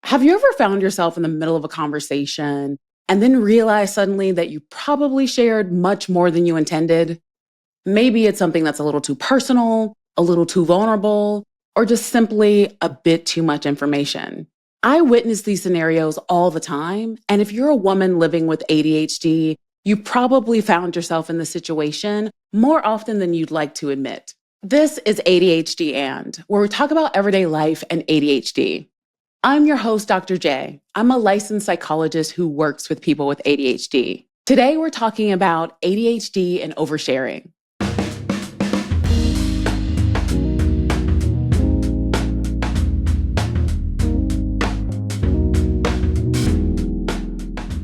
Have you ever found yourself in the middle of a conversation and then realize suddenly that you probably shared much more than you intended? Maybe it's something that's a little too personal, a little too vulnerable, or just simply a bit too much information. I witness these scenarios all the time, and if you're a woman living with ADHD, you probably found yourself in this situation more often than you'd like to admit. This is ADHD where we talk about everyday life and ADHD. I'm your host, Dr. J. I'm a licensed psychologist who works with people with ADHD. Today, we're talking about ADHD and oversharing.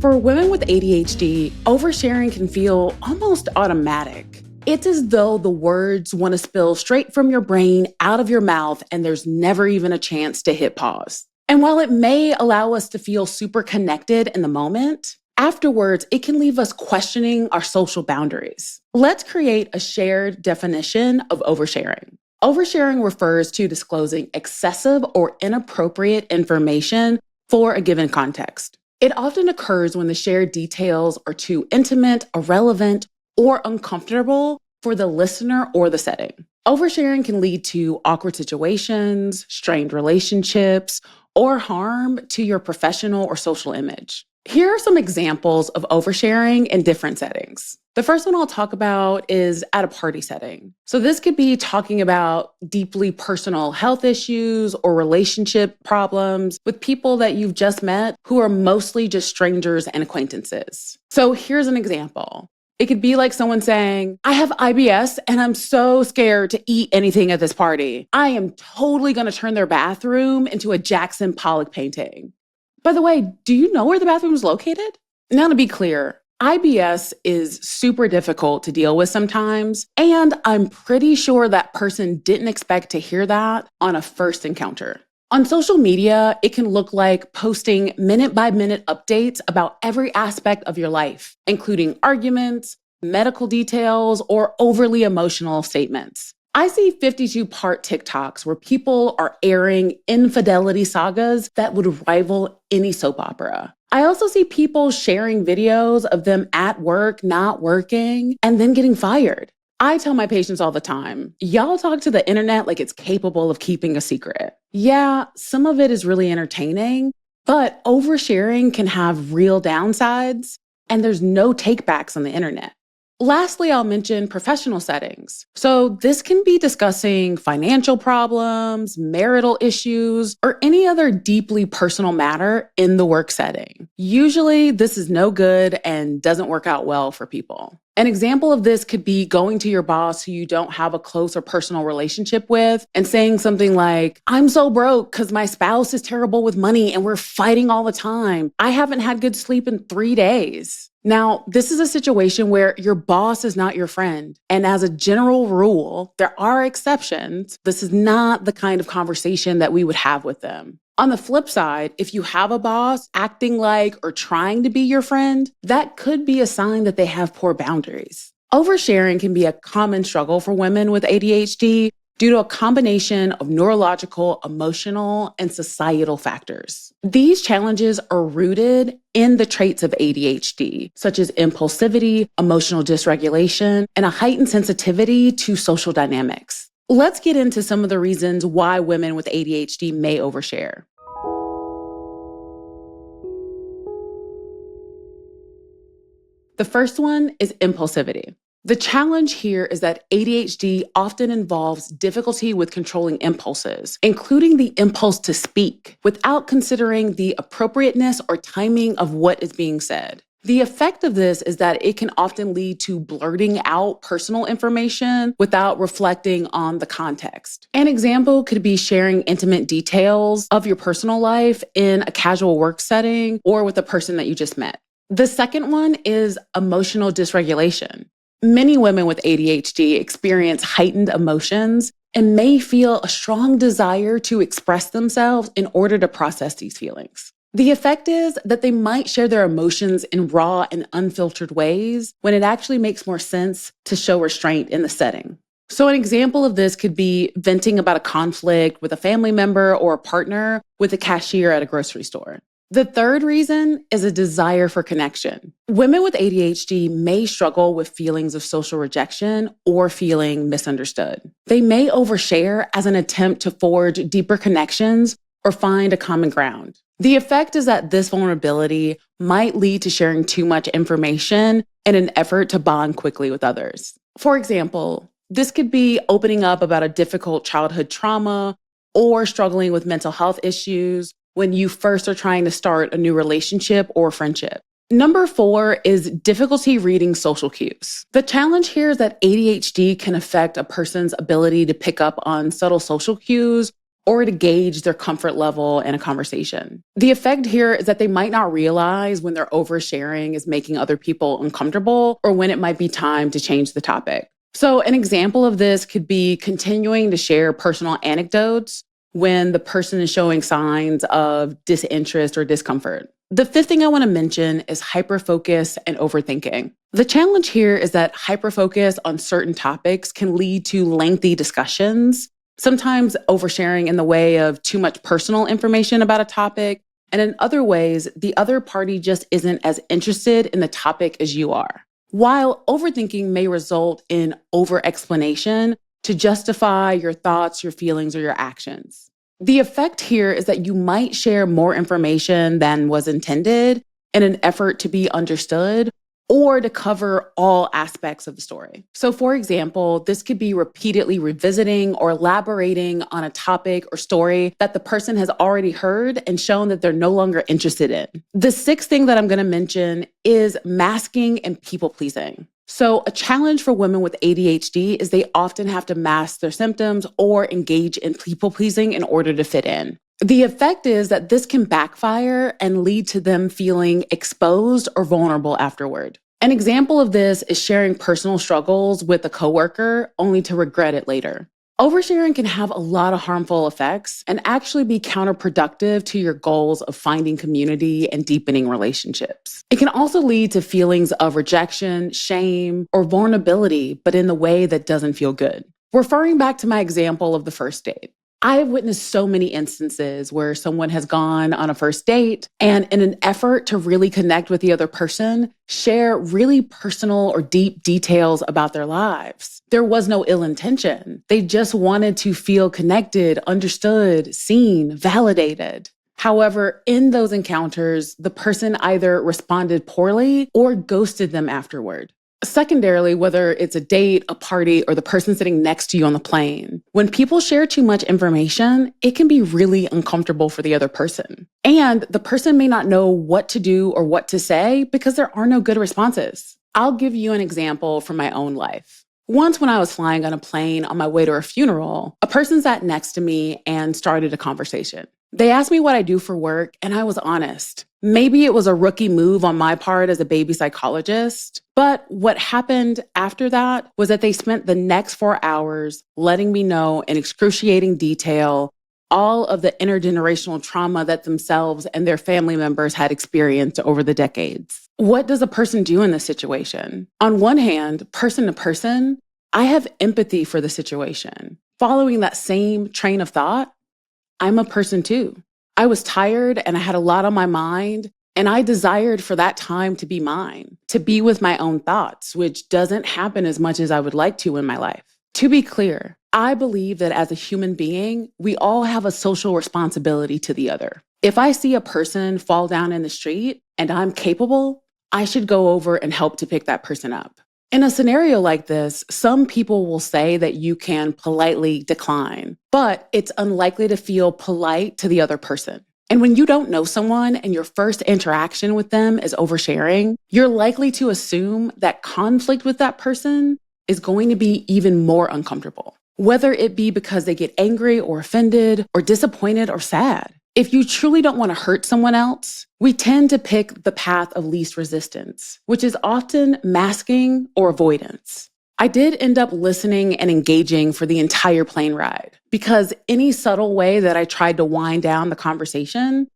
For women with ADHD, oversharing can feel almost automatic. It's as though the words want to spill straight from your brain out of your mouth, and there's never even a chance to hit pause. And while it may allow us to feel super connected in the moment, afterwards, it can leave us questioning our social boundaries. Let's create a shared definition of oversharing. Oversharing refers to disclosing excessive or inappropriate information for a given context. It often occurs when the shared details are too intimate, irrelevant, or uncomfortable for the listener or the setting. Oversharing can lead to awkward situations, strained relationships, or harm to your professional or social image. Here are some examples of oversharing in different settings. The first one I'll talk about is at a party setting. So this could be talking about deeply personal health issues or relationship problems with people that you've just met who are mostly just strangers and acquaintances. So here's an example. It could be like someone saying, I have IBS and I'm so scared to eat anything at this party. I am totally going to turn their bathroom into a Jackson Pollock painting. By the way, do you know where the bathroom is located? Now, to be clear, IBS is super difficult to deal with sometimes, and I'm pretty sure that person didn't expect to hear that on a first encounter. On social media, it can look like posting minute-by-minute updates about every aspect of your life, including arguments, medical details, or overly emotional statements. I see 52-part TikToks where people are airing infidelity sagas that would rival any soap opera. I also see people sharing videos of them at work, not working, and then getting fired. I tell my patients all the time, y'all talk to the internet like it's capable of keeping a secret. Yeah, some of it is really entertaining, but oversharing can have real downsides, and there's no takebacks on the internet. Lastly, I'll mention professional settings. So this can be discussing financial problems, marital issues, or any other deeply personal matter in the work setting. Usually, this is no good and doesn't work out well for people. An example of this could be going to your boss who you don't have a close or personal relationship with and saying something like, I'm so broke because my spouse is terrible with money and we're fighting all the time. I haven't had good sleep in 3 days. Now, this is a situation where your boss is not your friend. And as a general rule, there are exceptions. This is not the kind of conversation that we would have with them. On the flip side, if you have a boss acting like or trying to be your friend, that could be a sign that they have poor boundaries. Oversharing can be a common struggle for women with ADHD due to a combination of neurological, emotional, and societal factors. These challenges are rooted in the traits of ADHD, such as impulsivity, emotional dysregulation, and a heightened sensitivity to social dynamics. Let's get into some of the reasons why women with ADHD may overshare. The first one is impulsivity. The challenge here is that ADHD often involves difficulty with controlling impulses, including the impulse to speak, without considering the appropriateness or timing of what is being said. The effect of this is that it can often lead to blurting out personal information without reflecting on the context. An example could be sharing intimate details of your personal life in a casual work setting or with a person that you just met. The second one is emotional dysregulation. Many women with ADHD experience heightened emotions and may feel a strong desire to express themselves in order to process these feelings. The effect is that they might share their emotions in raw and unfiltered ways when it actually makes more sense to show restraint in the setting. So, an example of this could be venting about a conflict with a family member or a partner with a cashier at a grocery store. The third reason is a desire for connection. Women with ADHD may struggle with feelings of social rejection or feeling misunderstood. They may overshare as an attempt to forge deeper connections or find a common ground. The effect is that this vulnerability might lead to sharing too much information in an effort to bond quickly with others. For example, this could be opening up about a difficult childhood trauma or struggling with mental health issues when you first are trying to start a new relationship or friendship. Number 4 is difficulty reading social cues. The challenge here is that ADHD can affect a person's ability to pick up on subtle social cues or to gauge their comfort level in a conversation. The effect here is that they might not realize when their oversharing is making other people uncomfortable or when it might be time to change the topic. So an example of this could be continuing to share personal anecdotes when the person is showing signs of disinterest or discomfort. The fifth thing I want to mention is hyperfocus and overthinking. The challenge here is that hyperfocus on certain topics can lead to lengthy discussions, sometimes oversharing in the way of too much personal information about a topic, and in other ways, the other party just isn't as interested in the topic as you are. While overthinking may result in over-explanation to justify your thoughts, your feelings, or your actions. The effect here is that you might share more information than was intended in an effort to be understood or to cover all aspects of the story. So for example, this could be repeatedly revisiting or elaborating on a topic or story that the person has already heard and shown that they're no longer interested in. The sixth thing that I'm going to mention is masking and people pleasing. So a challenge for women with ADHD is they often have to mask their symptoms or engage in people pleasing in order to fit in. The effect is that this can backfire and lead to them feeling exposed or vulnerable afterward. An example of this is sharing personal struggles with a coworker only to regret it later. Oversharing can have a lot of harmful effects and actually be counterproductive to your goals of finding community and deepening relationships. It can also lead to feelings of rejection, shame, or vulnerability, but in the way that doesn't feel good. Referring back to my example of the first date, I have witnessed so many instances where someone has gone on a first date and in an effort to really connect with the other person, share really personal or deep details about their lives. There was no ill intention. They just wanted to feel connected, understood, seen, validated. However, in those encounters, the person either responded poorly or ghosted them afterward. Secondarily, whether it's a date, a party, or the person sitting next to you on the plane, when people share too much information, it can be really uncomfortable for the other person. And the person may not know what to do or what to say because there are no good responses. I'll give you an example from my own life. Once when I was flying on a plane on my way to a funeral, a person sat next to me and started a conversation. They asked me what I do for work, and I was honest. Maybe it was a rookie move on my part as a baby psychologist, but what happened after that was that they spent the next 4 hours letting me know in excruciating detail all of the intergenerational trauma that themselves and their family members had experienced over the decades. What does a person do in this situation? On one hand, person to person, I have empathy for the situation. Following that same train of thought, I'm a person too. I was tired and I had a lot on my mind, and I desired for that time to be mine, to be with my own thoughts, which doesn't happen as much as I would like to in my life. To be clear, I believe that as a human being, we all have a social responsibility to the other. If I see a person fall down in the street and I'm capable, I should go over and help to pick that person up. In a scenario like this, some people will say that you can politely decline, but it's unlikely to feel polite to the other person. And when you don't know someone and your first interaction with them is oversharing, you're likely to assume that conflict with that person is going to be even more uncomfortable, whether it be because they get angry or offended or disappointed or sad. If you truly don't want to hurt someone else, we tend to pick the path of least resistance, which is often masking or avoidance. I did end up listening and engaging for the entire plane ride because any subtle way that I tried to wind down the conversation,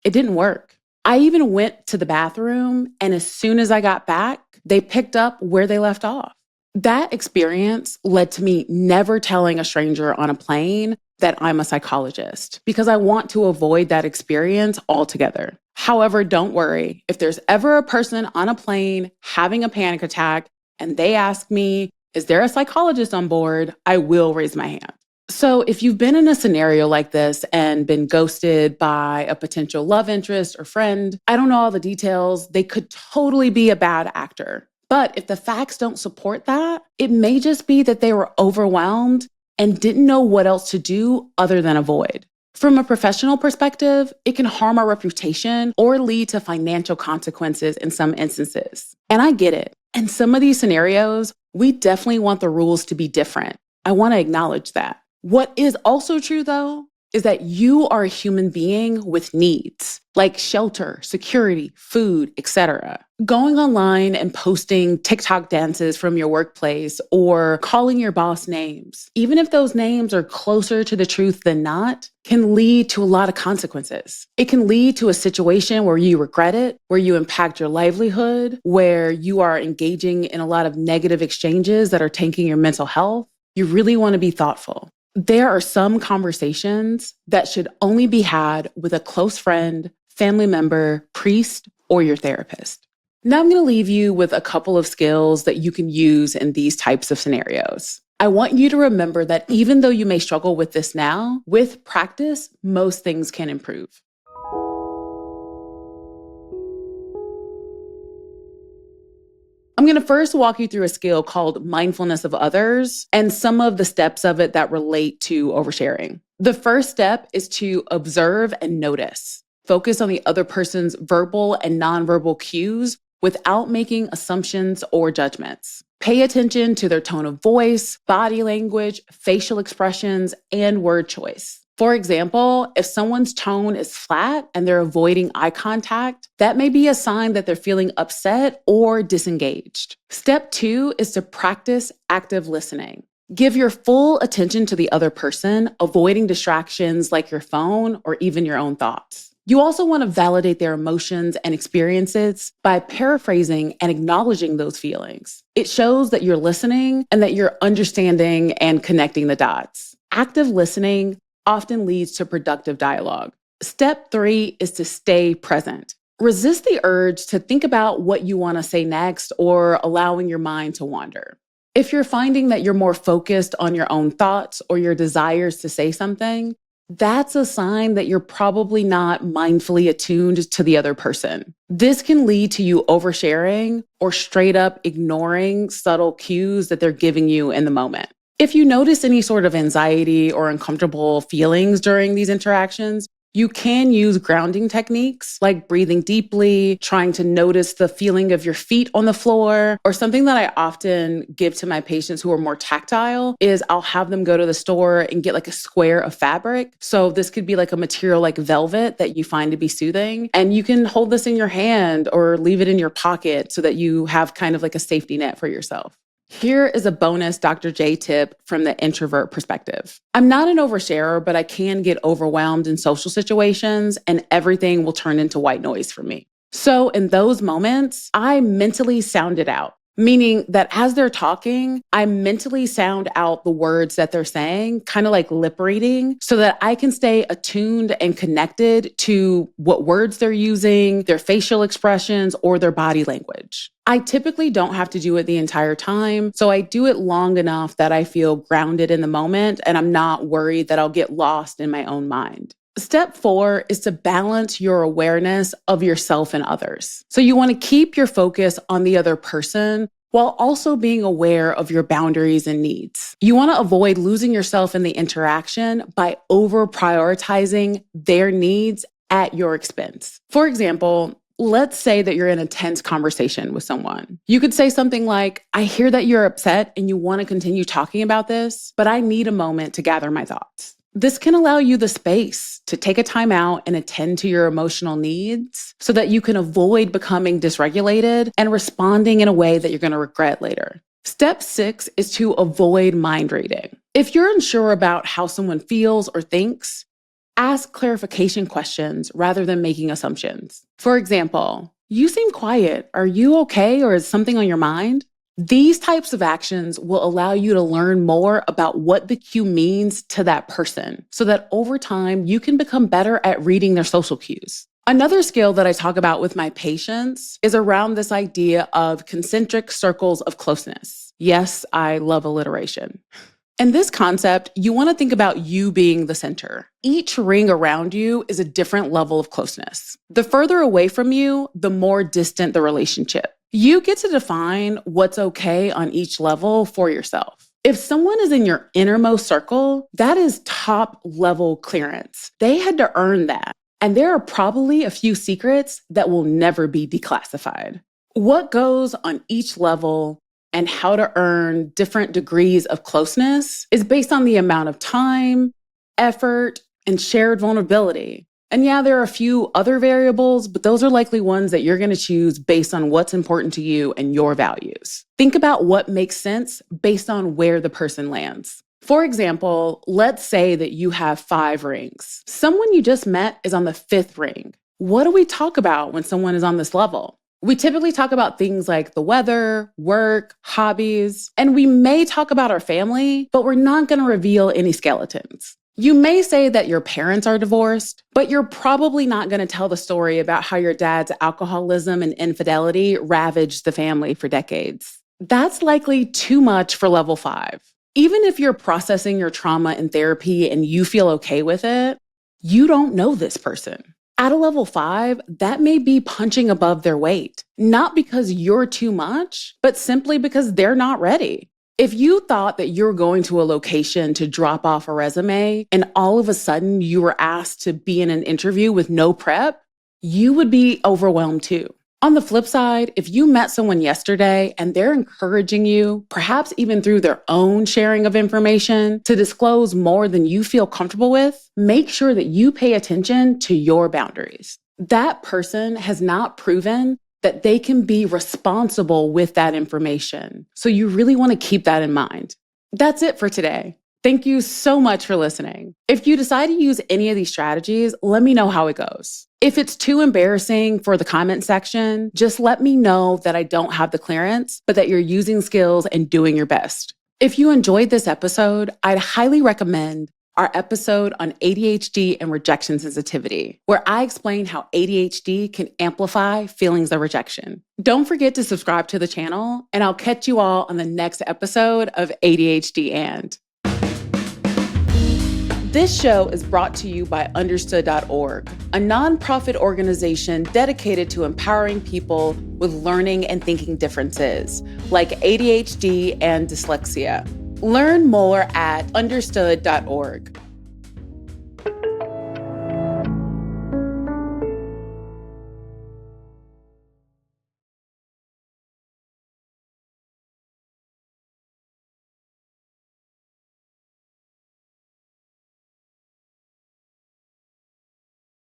it didn't work. I even went to the bathroom, and as soon as I got back, they picked up where they left off. That experience led to me never telling a stranger on a plane that I'm a psychologist because I want to avoid that experience altogether. However, don't worry. If there's ever a person on a plane having a panic attack and they ask me, is there a psychologist on board? I will raise my hand. So if you've been in a scenario like this and been ghosted by a potential love interest or friend, I don't know all the details. They could totally be a bad actor. But if the facts don't support that, it may just be that they were overwhelmed and didn't know what else to do other than avoid. From a professional perspective, it can harm our reputation or lead to financial consequences in some instances. And I get it. In some of these scenarios, we definitely want the rules to be different. I want to acknowledge that. What is also true, though, is that you are a human being with needs like shelter, security, food, etc. Going online and posting TikTok dances from your workplace or calling your boss names, even if those names are closer to the truth than not, can lead to a lot of consequences. It can lead to a situation where you regret it, where you impact your livelihood, where you are engaging in a lot of negative exchanges that are tanking your mental health. You really want to be thoughtful. There are some conversations that should only be had with a close friend, family member, priest, or your therapist. Now I'm going to leave you with a couple of skills that you can use in these types of scenarios. I want you to remember that even though you may struggle with this now, with practice, most things can improve. I'm going to first walk you through a skill called mindfulness of others and some of the steps of it that relate to oversharing. The first step is to observe and notice. Focus on the other person's verbal and nonverbal cues without making assumptions or judgments. Pay attention to their tone of voice, body language, facial expressions, and word choice. For example, if someone's tone is flat and they're avoiding eye contact, that may be a sign that they're feeling upset or disengaged. Step 2 is to practice active listening. Give your full attention to the other person, avoiding distractions like your phone or even your own thoughts. You also want to validate their emotions and experiences by paraphrasing and acknowledging those feelings. It shows that you're listening and that you're understanding and connecting the dots. Active listening often leads to productive dialogue. Step 3 is to stay present. Resist the urge to think about what you want to say next or allowing your mind to wander. If you're finding that you're more focused on your own thoughts or your desires to say something, that's a sign that you're probably not mindfully attuned to the other person. This can lead to you oversharing or straight up ignoring subtle cues that they're giving you in the moment. If you notice any sort of anxiety or uncomfortable feelings during these interactions, you can use grounding techniques like breathing deeply, trying to notice the feeling of your feet on the floor, or something that I often give to my patients who are more tactile is I'll have them go to the store and get like a square of fabric. So this could be like a material like velvet that you find to be soothing. And you can hold this in your hand or leave it in your pocket so that you have kind of like a safety net for yourself. Here is a bonus Dr. J tip from the introvert perspective. I'm not an oversharer, but I can get overwhelmed in social situations and everything will turn into white noise for me. So in those moments, I mentally sound it out. Meaning that as they're talking, I mentally sound out the words that they're saying, kind of like lip reading, so that I can stay attuned and connected to what words they're using, their facial expressions, or their body language. I typically don't have to do it the entire time, so I do it long enough that I feel grounded in the moment and I'm not worried that I'll get lost in my own mind. Step 4 is to balance your awareness of yourself and others. So you want to keep your focus on the other person while also being aware of your boundaries and needs. You want to avoid losing yourself in the interaction by over prioritizing their needs at your expense. For example, let's say that you're in a tense conversation with someone. You could say something like, I hear that you're upset and you want to continue talking about this, but I need a moment to gather my thoughts. This can allow you the space to take a time out and attend to your emotional needs so that you can avoid becoming dysregulated and responding in a way that you're going to regret later. Step 6 is to avoid mind reading. If you're unsure about how someone feels or thinks, ask clarification questions rather than making assumptions. For example, you seem quiet. Are you okay or is something on your mind? These types of actions will allow you to learn more about what the cue means to that person so that over time you can become better at reading their social cues. Another skill that I talk about with my patients is around this idea of concentric circles of closeness. Yes, I love alliteration. In this concept, you want to think about you being the center. Each ring around you is a different level of closeness. The further away from you, the more distant the relationship. You get to define what's okay on each level for yourself. If someone is in your innermost circle, that is top level clearance. They had to earn that. And there are probably a few secrets that will never be declassified. What goes on each level and how to earn different degrees of closeness is based on the amount of time, effort, and shared vulnerability. And yeah, there are a few other variables, but those are likely ones that you're going to choose based on what's important to you and your values. Think about what makes sense based on where the person lands. For example, let's say that you have 5 rings. Someone you just met is on the 5th ring. What do we talk about when someone is on this level? We typically talk about things like the weather, work, hobbies, and we may talk about our family, but we're not going to reveal any skeletons. You may say that your parents are divorced, but you're probably not going to tell the story about how your dad's alcoholism and infidelity ravaged the family for decades. That's likely too much for level 5. Even if you're processing your trauma in therapy and you feel okay with it, you don't know this person. At a level 5, that may be punching above their weight, not because you're too much, but simply because they're not ready. If you thought that you're going to a location to drop off a resume and all of a sudden you were asked to be in an interview with no prep, you would be overwhelmed too. On the flip side, if you met someone yesterday and they're encouraging you, perhaps even through their own sharing of information, to disclose more than you feel comfortable with, make sure that you pay attention to your boundaries. That person has not proven that they can be responsible with that information. So you really want to keep that in mind. That's it for today. Thank you so much for listening. If you decide to use any of these strategies, let me know how it goes. If it's too embarrassing for the comment section, just let me know that I don't have the clearance, but that you're using skills and doing your best. If you enjoyed this episode, I'd highly recommend our episode on ADHD and rejection sensitivity, where I explain how ADHD can amplify feelings of rejection. Don't forget to subscribe to the channel, and I'll catch you all on the next episode of ADHD and. This show is brought to you by Understood.org, a nonprofit organization dedicated to empowering people with learning and thinking differences, like ADHD and dyslexia. Learn more at Understood.org.